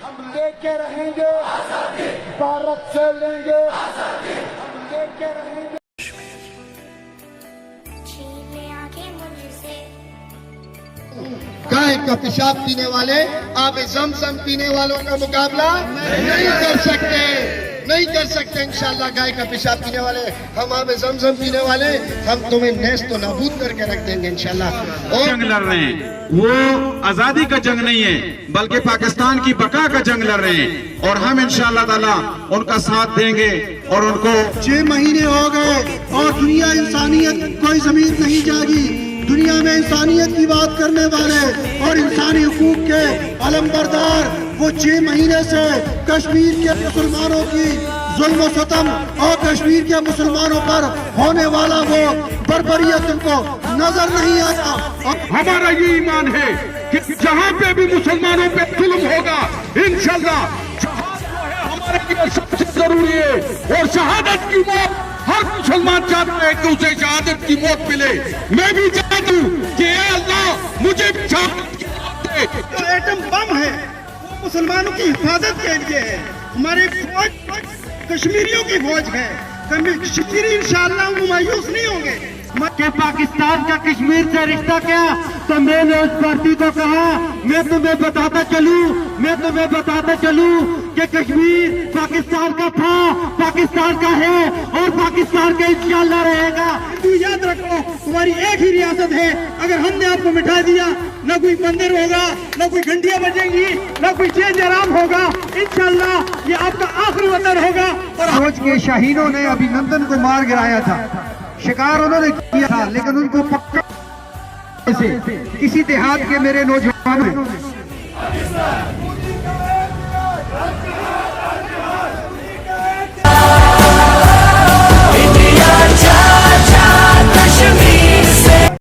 हम लेके रहेंगे, भारत से लेंगे, हम लेके रहेंगे। गाय का पेशाब पीने वाले आब ज़मज़म पीने वालों का मुकाबला नहीं कर सकते, नहीं कर सकते इंशाअल्लाह। गाय का पेशाब पीने वाले, हम आब ज़मज़म पीने वाले, हम तुम्हें नेस्त नाबूद करके रख देंगे इंशाअल्लाह। और जंग लड़ रहे हैं, वो आजादी का जंग नहीं है बल्कि पाकिस्तान की बका का जंग लड़ रहे हैं, और हम इंशाअल्लाह ताला उनका साथ देंगे और उनको 6 महीने हो गए और दुनिया इंसानियत कोई जमीन नहीं जागी। दुनिया में इंसानियत की बात करने वाले और इंसानी हुकूक के अलमबरदार वो 6 महीने से कश्मीर के मुसलमानों की जुल्म और सतम और कश्मीर के मुसलमानों पर होने वाला वो बर्बरियत उनको नजर नहीं आता। हमारा ये ईमान है कि जहाँ पे भी मुसलमानों पे जुल्म होगा इंशाअल्लाह हमारे लिए सबसे जरूरी है, और शहादत की मौत हर मुसलमान चाहता है कि उसे शहादत की मौत मिले। मैं भी चाहता हूँ कि ए अल्लाह मुझे भी शहादत की मौत दे। जो एटम बम है वो मुसलमानों की हिफाजत के लिए है। हमारे फौज कश्मीरियों की फौज है। कश्मीरी इंशाअल्लाह मायूस नहीं होंगे कि पाकिस्तान का कश्मीर से रिश्ता क्या। तो मैंने उस पार्टी को कहा मैं तुम्हें बताता चलूं कि कश्मीर पाकिस्तान का था, पाकिस्तान का है और पाकिस्तान का इंशाअल्लाह रहेगा। तू याद रखो तुम्हारी एक ही रियासत है। अगर हमने आपको मिटा दिया न कोई मंदिर होगा, न कोई घंटियां बजेंगी, न कोई चेंज आराम होगा। इंशाअल्लाह ये आपका आखिरी वतन होगा। और फौज के शाहीनों ने अभिनंदन को मार गिराया था, शिकार उन्होंने किया था, लेकिन उनको पक्का किसी देहात के मेरे नौजवानों